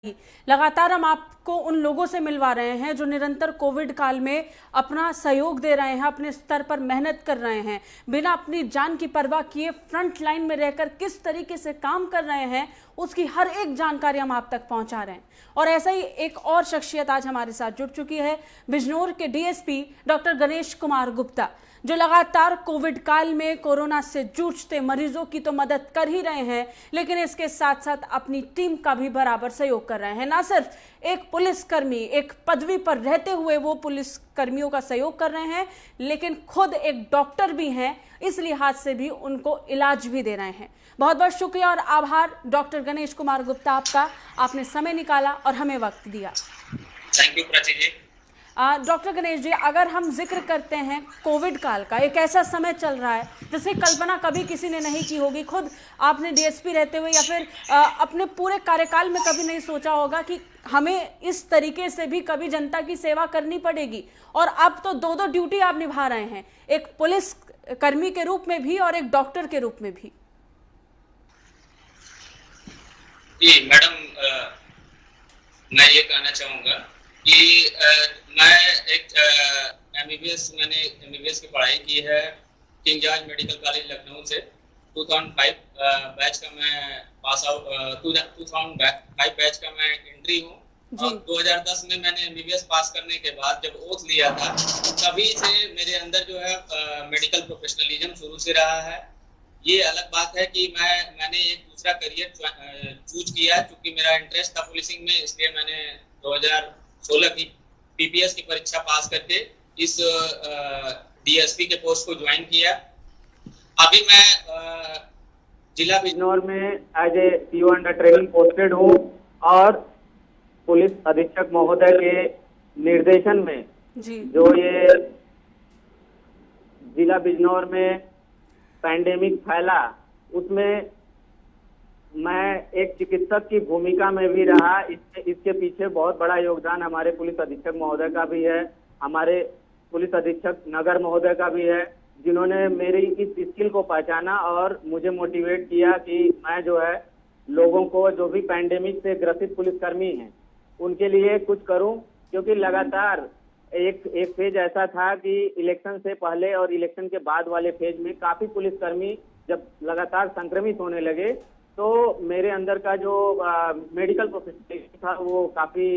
लगातार हम आपको उन लोगों से मिलवा रहे हैं जो निरंतर कोविड काल में अपना सहयोग दे रहे हैं, अपने स्तर पर मेहनत कर रहे हैं, बिना अपनी जान की परवाह किए फ्रंट लाइन में रहकर किस तरीके से काम कर रहे हैं उसकी हर एक जानकारी हम आप तक पहुंचा रहे हैं। और ऐसा ही एक और शख्सियत आज हमारे साथ जुड़ चुकी है, बिजनौर के डीएसपी डॉक्टर गणेश कुमार गुप्ता, जो लगातार कोविड काल में कोरोना से जूझते मरीजों की तो मदद कर ही रहे हैं, लेकिन इसके साथ साथ अपनी टीम का भी बराबर सहयोग कर रहे हैं। ना सिर्फ एक पुलिसकर्मी एक पदवी पर रहते हुए वो पुलिस कर्मियों का सहयोग कर रहे हैं, लेकिन खुद एक डॉक्टर भी हैं, इस लिहाज से भी उनको इलाज भी दे रहे हैं। बहुत बहुत शुक्रिया और आभार डॉक्टर गणेश कुमार गुप्ता आपका, आपने समय निकाला और हमें वक्त दिया। Thank you Prachi ji. Doctor Ganesh ji, अगर हम जिक्र करते हैं कोविड काल का, एक ऐसा समय चल रहा है जिसकी कल्पना कभी किसी ने नहीं की होगी। खुद आपने डीएसपी रहते हुए या फिर अपने पूरे कार्यकाल में कभी नहीं सोचा होगा कि हमें इस तरीके से भी कभी जनता की सेवा करनी पड़ेगी। और अब तो दो दो ड्यूटी आप निभा रहे हैं, एक पुलिस कर्मी के रूप में भी और एक डॉक्टर के रूप में भी। जी मैडम, मैं ये कहना चाहूँगा कि मैं एक मैंने एमबीबीएस की पढ़ाई की है king George medical college Lucknow से। 2005 बैच का मैं पास आउट 2005 बैच का मैं एंट्री हूँ। और 2010 में मैंने एमबीबीएस पास करने के बाद जब ओथ लिया था, तभी से मेरे अंदर जो है मेडिकल प्रोफेशनलिज्म शुरू से रहा है। ये अलग बात है कि मैंने एक दूसरा करियर चूज किया, क्योंकि मेरा इंटरेस्ट था पुलिसिंग में, इसलिए मैंने 2016 की पीपीएस की परीक्षा पास करके इस डीएसपी के पोस्ट को ज्वाइन किया। अभी मैं जिला बिजनौर में as a CO under training posted हूँ और पुलिस अधीक्षक महोदय के निर्देशन में जो ये जिला बिजनौर में पैंडेमिक फैला, उसमें मैं एक चिकित्सक की भूमिका में भी रहा। इसके पीछे बहुत बड़ा योगदान हमारे पुलिस अधीक्षक महोदय का भी है, हमारे पुलिस अधीक्षक नगर महोदय का भी है, जिन्होंने मेरी इस स्किल को पहचाना और मुझे मोटिवेट किया कि मैं जो है लोगों को, जो भी पैंडेमिक से ग्रसित पुलिसकर्मी हैं, उनके लिए कुछ करूं। क्योंकि लगातार एक फेज ऐसा था कि इलेक्शन से पहले और इलेक्शन के बाद वाले फेज में काफी पुलिसकर्मी जब लगातार संक्रमित होने लगे, तो मेरे अंदर का जो मेडिकल प्रोफेशनल था वो काफी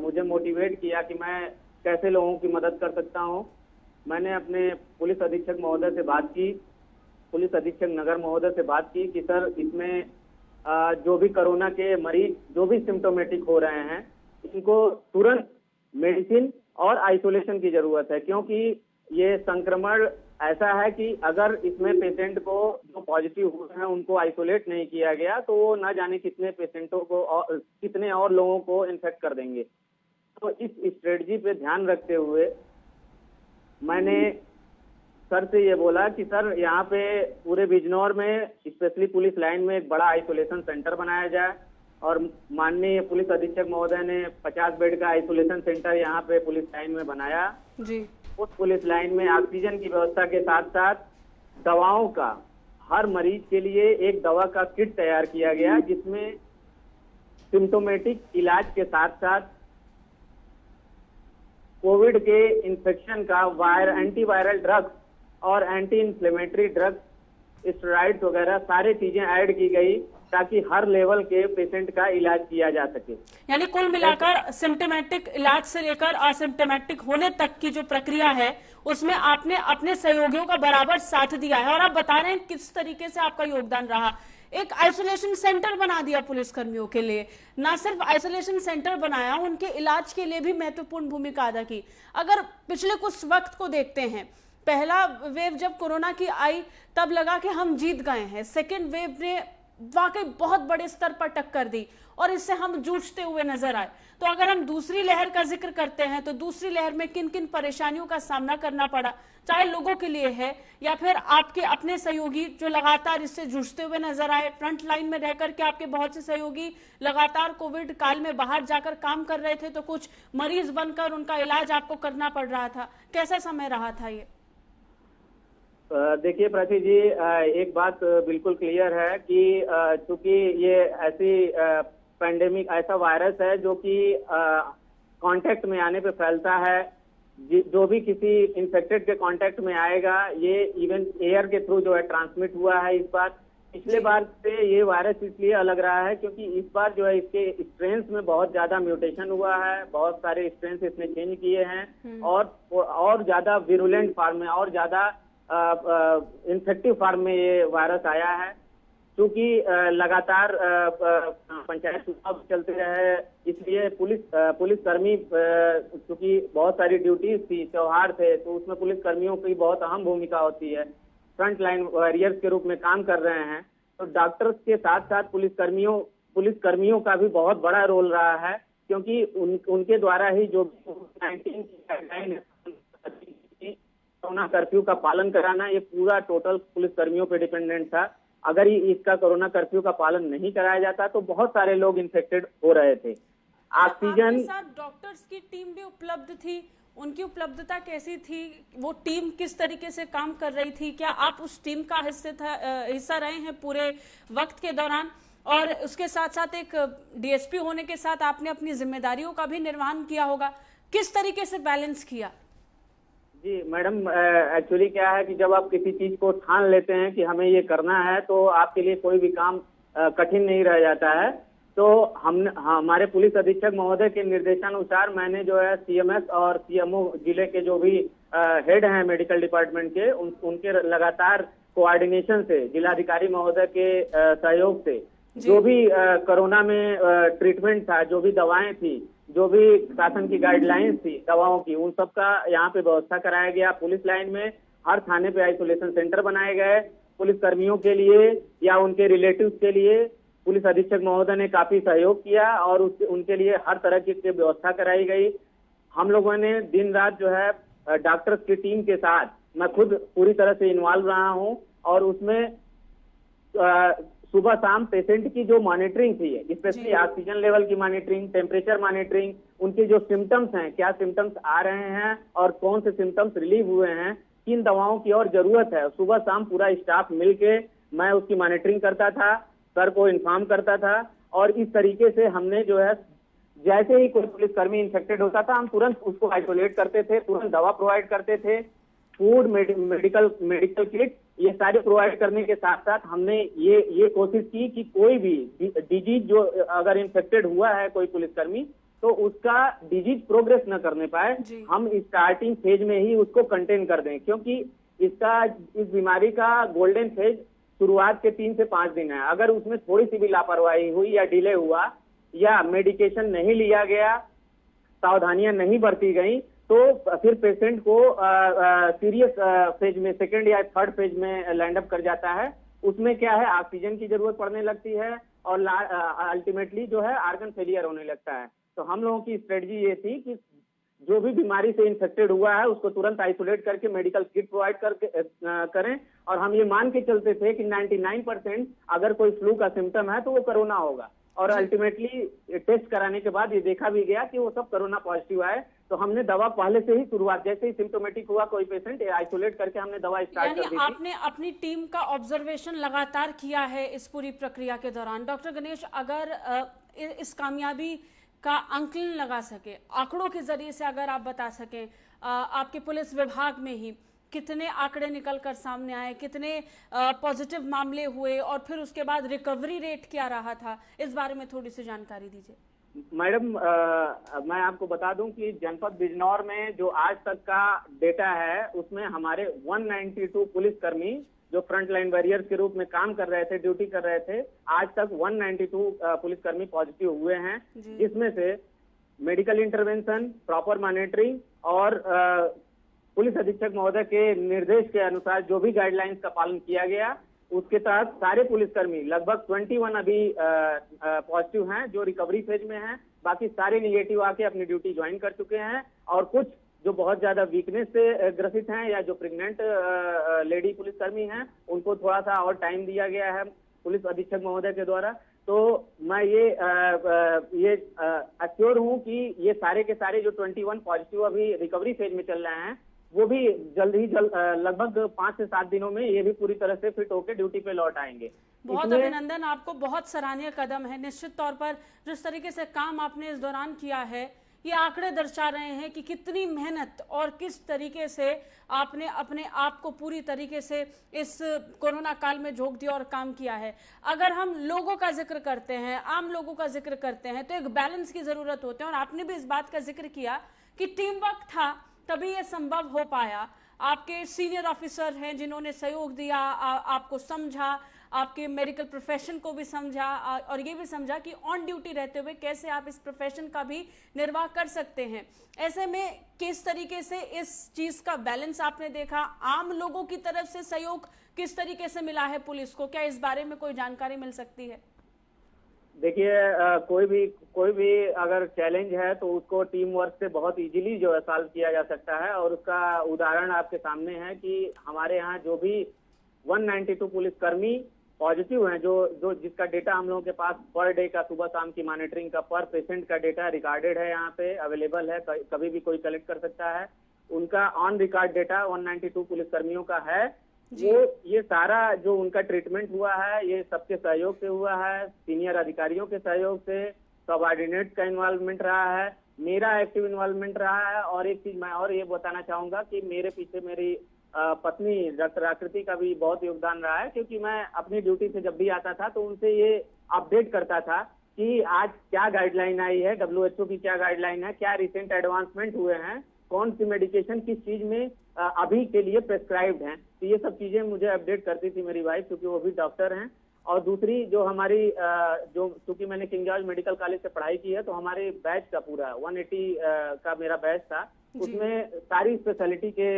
मुझे मोटिवेट किया कि मैं कैसे लोगों की मदद कर सकता हूं। मैंने अपने पुलिस अधीक्षक महोदय से बात की, पुलिस अधीक्षक नगर महोदय से बात की कि सर इसमें जो भी कोरोना के मरीज जो भी सिम्टोमेटिक हो रहे हैं, इनको तुरंत मेडिसिन और आइसोलेशन की जरूरत है, क्योंकि ये संक्रमण ऐसा है कि अगर इसमें पेशेंट को जो पॉजिटिव हुए हैं उनको आइसोलेट नहीं किया गया तो वो न जाने कितने पेशेंटों को और कितने और लोगों को इन्फेक्ट कर देंगे। तो इस स्ट्रेटजी पे ध्यान रखते हुए मैंने सर से ये बोला कि सर यहाँ पे पूरे बिजनौर में स्पेशली पुलिस लाइन में एक बड़ा आइसोलेशन सेंटर बनाया जाए। और माननीय पुलिस अधीक्षक महोदय ने 50 बेड का आइसोलेशन सेंटर यहाँ पे पुलिस लाइन में बनाया जी। उस पुलिस लाइन में ऑक्सीजन की व्यवस्था के साथ साथ दवाओं का, हर मरीज के लिए एक दवा का किट तैयार किया गया, जिसमें सिम्टोमेटिक इलाज के साथ साथ कोविड के इन्फेक्शन का एंटीवायरल ड्रग्स और एंटी इन्फ्लेमेटरी ड्रग्स, स्टेरॉइड्स वगैरह सारी चीजें ऐड की गई ताकि हर लेवल के पेशेंट का इलाज किया जा सके। यानी कुल मिलाकर सिम्टोमेटिक इलाज से लेकर असिम्टोमेटिक होने तक की जो प्रक्रिया है उसमें आपने अपने सहयोगियों का बराबर साथ दिया है। और आप बता रहे हैं किस तरीके से आपका योगदान रहा। एक आइसोलेशन सेंटर बना दिया पुलिस कर्मियों के लिए, ना सिर्फ आइसोलेशन सेंटर बनाया, उनके इलाज के लिए भी महत्वपूर्ण भूमिका अदा की। अगर पिछले कुछ वक्त को देखते हैं, पहला वेव जब कोरोना की आई तब लगा कि हम जीत गए हैं, सेकेंड वेव ने वाकई बहुत बड़े स्तर पर टक्कर दी और इससे हम जूझते हुए नजर आए। तो अगर हम दूसरी लहर का जिक्र करते हैं तो दूसरी लहर में किन किन परेशानियों का सामना करना पड़ा, चाहे लोगों के लिए है या फिर आपके अपने सहयोगी जो लगातार इससे जूझते हुए नजर आए। फ्रंट लाइन में रहकर के आपके बहुत से सहयोगी लगातार कोविड काल में बाहर जाकर काम कर रहे थे, तो कुछ मरीज बनकर उनका इलाज आपको करना पड़ रहा था। कैसा समय रहा था ये? देखिए प्राची जी, एक बात बिल्कुल क्लियर है कि चूंकि ये ऐसी पैंडेमिक ऐसा वायरस है जो कि कांटेक्ट में आने पे फैलता है। जो भी किसी इन्फेक्टेड के कांटेक्ट में आएगा, ये इवन एयर के थ्रू जो है ट्रांसमिट हुआ है इस बार। पिछले बार से ये वायरस इसलिए अलग रहा है क्योंकि इस बार जो है इसके स्ट्रेन्स में बहुत ज्यादा म्यूटेशन हुआ है, बहुत सारे स्ट्रेन्स इसने चेंज किए हैं और ज्यादा विरुलेंट फॉर्म में और ज्यादा इन्फेक्टिव फॉर्म में ये वायरस आया है। क्योंकि लगातार पंचायत चुनाव चलते रहे, इसलिए पुलिसकर्मी क्योंकि बहुत सारी ड्यूटीज थी, त्योहार थे, तो उसमें पुलिसकर्मियों की बहुत अहम भूमिका होती है, फ्रंट लाइन वॉरियर्स के रूप में काम कर रहे हैं। तो डॉक्टर्स के साथ साथ पुलिसकर्मियों का भी बहुत बड़ा रोल रहा है, क्योंकि उनके द्वारा ही जो कोविड-19 की गाइडलाइन कोरोना कर्फ्यू का पालन कराना, ये पूरा टोटल पुलिसकर्मियों पे डिपेंडेंट था। अगर इसका कोरोना कर्फ्यू का पालन नहीं कराया जाता तो बहुत सारे लोग इन्फेक्टेड हो रहे थे। ऑक्सीजन आपके साथ डॉक्टर्स की टीम भी उपलब्ध थी, उनकी उपलब्धता कैसी थी? वो टीम किस तरीके से काम कर रही थी? क्या आप उस टीम का हिस्सा रहे हैं पूरे वक्त के दौरान? और उसके साथ साथ एक डीएसपी होने के साथ आपने अपनी जिम्मेदारियों का भी निर्वहन किया होगा, किस तरीके से बैलेंस किया? जी मैडम, एक्चुअली क्या है कि जब आप किसी चीज को ठान लेते हैं कि हमें ये करना है, तो आपके लिए कोई भी काम कठिन नहीं रह जाता है। तो हमारे पुलिस अधीक्षक महोदय के निर्देशानुसार मैंने जो है सीएमएस और सीएमओ जिले के जो भी हेड हैं मेडिकल डिपार्टमेंट के, उनके लगातार कोऑर्डिनेशन से, जिलाधिकारी महोदय के सहयोग से जो भी कोरोना में ट्रीटमेंट था, जो भी दवाएं थी, जो भी शासन की गाइडलाइंस थी दवाओं की, उन सब का यहाँ पे व्यवस्था कराया गया। पुलिस लाइन में हर थाने पे आइसोलेशन सेंटर बनाए गए। पुलिस कर्मियों के लिए या उनके रिलेटिव्स के लिए पुलिस अधीक्षक महोदय ने काफी सहयोग किया और उनके लिए हर तरह की व्यवस्था कराई गई। हम लोगों ने दिन रात जो है डॉक्टर्स की टीम के साथ, मैं खुद पूरी तरह से इन्वॉल्व रहा हूँ और उसमें सुबह शाम पेशेंट की जो मॉनिटरिंग थी, स्पेशली ऑक्सीजन लेवल की मॉनिटरिंग, टेम्परेचर मॉनिटरिंग, उनके जो सिम्टम्स हैं, क्या सिम्टम्स आ रहे हैं और कौन से सिम्टम्स रिलीव हुए हैं, किन दवाओं की और जरूरत है, सुबह शाम पूरा स्टाफ मिलके मैं उसकी मॉनिटरिंग करता था, सर को इन्फॉर्म करता था। और इस तरीके से हमने जो है, जैसे ही कोई पुलिसकर्मी इन्फेक्टेड होता था, हम तुरंत उसको आइसोलेट करते थे, तुरंत दवा प्रोवाइड करते थे, फूड, मेडिकल किट, ये सारे प्रोवाइड करने के साथ साथ हमने ये कोशिश की कि कोई भी डिजीज जो अगर इन्फेक्टेड हुआ है कोई पुलिसकर्मी, तो उसका डिजीज प्रोग्रेस न करने पाए, हम स्टार्टिंग फेज में ही उसको कंटेन कर दें। क्योंकि इस बीमारी का गोल्डन फेज शुरुआत के 3 से 5 दिन है। अगर उसमें थोड़ी सी भी लापरवाही हुई या डिले हुआ या मेडिकेशन नहीं लिया गया, सावधानियां नहीं बरती गई, तो फिर पेशेंट को सीरियस फेज में, सेकेंड या थर्ड फेज में लैंड अप कर जाता है। उसमें क्या है, ऑक्सीजन की जरूरत पड़ने लगती है और अल्टीमेटली जो है ऑर्गन फेलियर होने लगता है। तो हम लोगों की स्ट्रेटजी ये थी कि जो भी बीमारी से इन्फेक्टेड हुआ है उसको तुरंत आइसोलेट करके मेडिकल किट प्रोवाइड करें। और हम ये मान के चलते थे कि 99% अगर कोई फ्लू का सिम्टम है तो वो कोरोना होगा। और अल्टीमेटली टेस्ट कराने के बाद ये देखा भी गया कि वो सब कोरोना पॉजिटिव आए। तो हमने दवा पहले से ही शुरुआत, जैसे ही सिम्टोमेटिक हुआ कोई पेशेंट, आइसोलेट करके हमने दवा स्टार्ट कर दी थी। आपने अपनी टीम का ऑब्जर्वेशन लगातार किया है इस पूरी प्रक्रिया के दौरान। डॉक्टर गणेश, अगर इस कामयाबी का आंकलन लगा सके, आंकड़ों के जरिए से अगर आप बता सकें, आपके पुलिस विभाग में ही कितने आंकड़े निकल कर सामने आए, कितने पॉजिटिव मामले हुए और फिर उसके बाद रिकवरी रेट क्या रहा था, इस बारे में थोड़ी सी जानकारी दीजिए। मैडम, मैं आपको बता दूं कि जनपद बिजनौर में जो आज तक का डेटा है, उसमें हमारे 192 पुलिसकर्मी जो फ्रंट लाइन वॉरियर्स के रूप में काम कर रहे थे, ड्यूटी कर रहे थे, आज तक 192 पुलिसकर्मी पॉजिटिव हुए हैं, जिसमें से मेडिकल इंटरवेंशन, प्रॉपर मॉनिटरिंग और पुलिस अधीक्षक महोदय के निर्देश के अनुसार जो भी गाइडलाइंस का पालन किया गया, उसके तहत सारे पुलिसकर्मी लगभग 21 अभी पॉजिटिव हैं जो रिकवरी फेज में हैं। बाकी सारे निगेटिव आके अपनी ड्यूटी ज्वाइन कर चुके हैं और कुछ जो बहुत ज्यादा वीकनेस से ग्रसित हैं या जो प्रेग्नेंट लेडी पुलिसकर्मी हैं, उनको थोड़ा सा और टाइम दिया गया है पुलिस अधीक्षक महोदय के द्वारा। तो मैं ये अश्योर हूँ कि ये सारे के सारे जो 21 पॉजिटिव अभी रिकवरी फेज में चल रहे हैं, वो भी लगभग 5 से 7 दिनों में ये भी पूरी तरह से फिट होकर ड्यूटी पे लौट आएंगे। बहुत अभिनंदन आपको, बहुत सराहनीय कदम है। निश्चित तौर पर जिस तरीके से काम आपने इस दौरान किया है, ये आंकड़े दर्शा रहे हैं कि कितनी मेहनत और किस तरीके से आपने अपने आप को पूरी तरीके से इस कोरोना काल में झोंक दिया और काम किया है। अगर हम लोगों का जिक्र करते हैं, आम लोगों का जिक्र करते हैं, तो एक बैलेंस की जरूरत होती है और आपने भी इस बात का जिक्र किया कि टीम वर्क था तभी ये संभव हो पाया। आपके सीनियर ऑफिसर हैं जिन्होंने सहयोग दिया, आपको समझा, आपके मेडिकल प्रोफेशन को भी समझा और ये भी समझा कि ऑन ड्यूटी रहते हुए कैसे आप इस प्रोफेशन का भी निर्वाह कर सकते हैं। ऐसे में किस तरीके से इस चीज का बैलेंस आपने देखा, आम लोगों की तरफ से सहयोग किस तरीके से मिला है पुलिस को, क्या इस बारे में कोई जानकारी मिल सकती है? देखिए, कोई भी अगर चैलेंज है तो उसको टीम वर्क से बहुत इजीली जो है सॉल्व किया जा सकता है। और उसका उदाहरण आपके सामने है कि हमारे यहाँ जो भी 192 पुलिसकर्मी पॉजिटिव हैं, जो जिसका डेटा हम लोगों के पास पर डे का सुबह शाम की मॉनिटरिंग का पर पेशेंट का डेटा रिकॉर्डेड है, यहाँ पे अवेलेबल है, कभी भी कोई कलेक्ट कर सकता है। उनका ऑन रिकॉर्ड डेटा 192 पुलिसकर्मियों का है। ये सारा जो उनका ट्रीटमेंट हुआ है, ये सबके सहयोग से हुआ है, सीनियर अधिकारियों के सहयोग से, सबऑर्डिनेट का इन्वॉल्वमेंट रहा है, मेरा एक्टिव इन्वॉल्वमेंट रहा है। और एक चीज मैं और ये बताना चाहूंगा कि मेरे पीछे मेरी पत्नी डॉक्टर आकृति का भी बहुत योगदान रहा है, क्योंकि मैं अपनी ड्यूटी से जब भी आता था तो उनसे ये अपडेट करता था कि आज क्या गाइडलाइन आई है, WHO की क्या गाइडलाइन है, क्या रिसेंट एडवांसमेंट हुए हैं, कौन सी मेडिकेशन किस चीज में अभी के लिए प्रेस्क्राइब्ड हैं। तो ये सब चीजें मुझे अपडेट करती थी मेरी वाइफ, क्योंकि वो भी डॉक्टर हैं। और दूसरी जो हमारी चूंकि मैंने किंग जॉर्ज मेडिकल कॉलेज से पढ़ाई की है, तो हमारे बैच का पूरा 180 का मेरा बैच था, उसमें सारी स्पेशलिटी के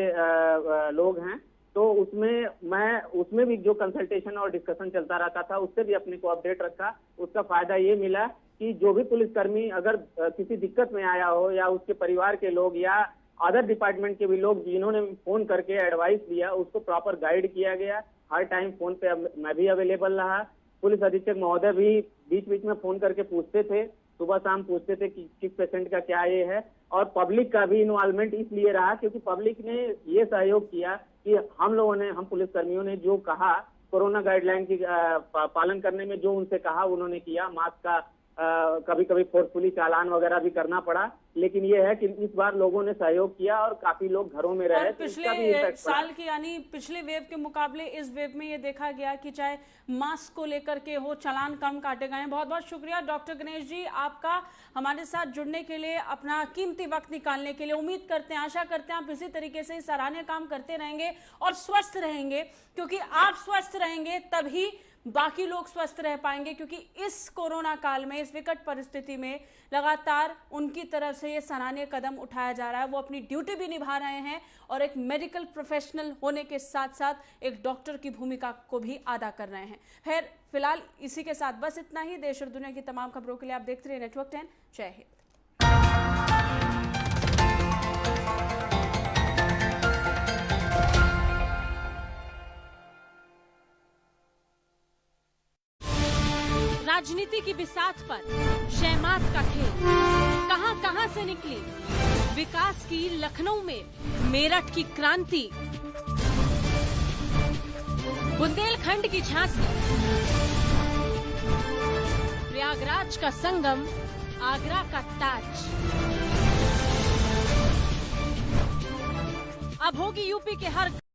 लोग हैं। तो उसमें भी जो कंसल्टेशन और डिस्कशन चलता रहता था, उससे भी अपने को अपडेट रखा। उसका फायदा ये मिला कि जो भी पुलिसकर्मी अगर किसी दिक्कत में आया हो, या उसके परिवार के लोग या अदर डिपार्टमेंट के भी लोग जिन्होंने फोन करके एडवाइस दिया, उसको प्रॉपर गाइड किया गया। हर टाइम फोन पे मैं भी अवेलेबल रहा। पुलिस अधीक्षक महोदय भी बीच बीच में फोन करके पूछते थे, सुबह शाम पूछते थे कि किस पेशेंट का क्या ये है। और पब्लिक का भी इन्वॉल्वमेंट इसलिए रहा क्योंकि पब्लिक ने ये सहयोग किया कि हम पुलिसकर्मियों ने जो कहा, कोरोना गाइडलाइन की पालन करने में जो उनसे कहा उन्होंने किया। मास्क का कभी कभी फोर्सफुली चालान वगैरह भी करना पड़ा, लेकिन ये है कि इस बार लोगों ने सहयोग किया और काफी लोग घरों में रहे। पिछले साल की यानी पिछले वेव के मुकाबले इस वेव में ये देखा गया कि चाहे मास्क को लेकर के हो, चालान कम काटे गए हैं। बहुत बहुत शुक्रिया डॉक्टर गणेश जी आपका हमारे साथ जुड़ने के लिए, अपना कीमती वक्त निकालने के लिए। उम्मीद करते हैं, आशा करते हैं आप इसी तरीके से सराहनीय काम करते रहेंगे और स्वस्थ रहेंगे, क्योंकि आप स्वस्थ रहेंगे तभी बाकी लोग स्वस्थ रह पाएंगे। क्योंकि इस कोरोना काल में, इस विकट परिस्थिति में लगातार उनकी तरफ से ये सराहनीय कदम उठाया जा रहा है। वो अपनी ड्यूटी भी निभा रहे हैं और एक मेडिकल प्रोफेशनल होने के साथ साथ एक डॉक्टर की भूमिका को भी अदा कर रहे हैं। खैर, फिलहाल इसी के साथ बस इतना ही। देश और दुनिया की तमाम खबरों के लिए आप देखते रहिए नेटवर्क 10। जय हिंद। राजनीति की बिसात पर शहमात का खेल कहां से निकली, विकास की लखनऊ में मेरठ की क्रांति, बुंदेलखंड की झांसी, प्रयागराज का संगम, आगरा का ताज। अब होगी यूपी के हर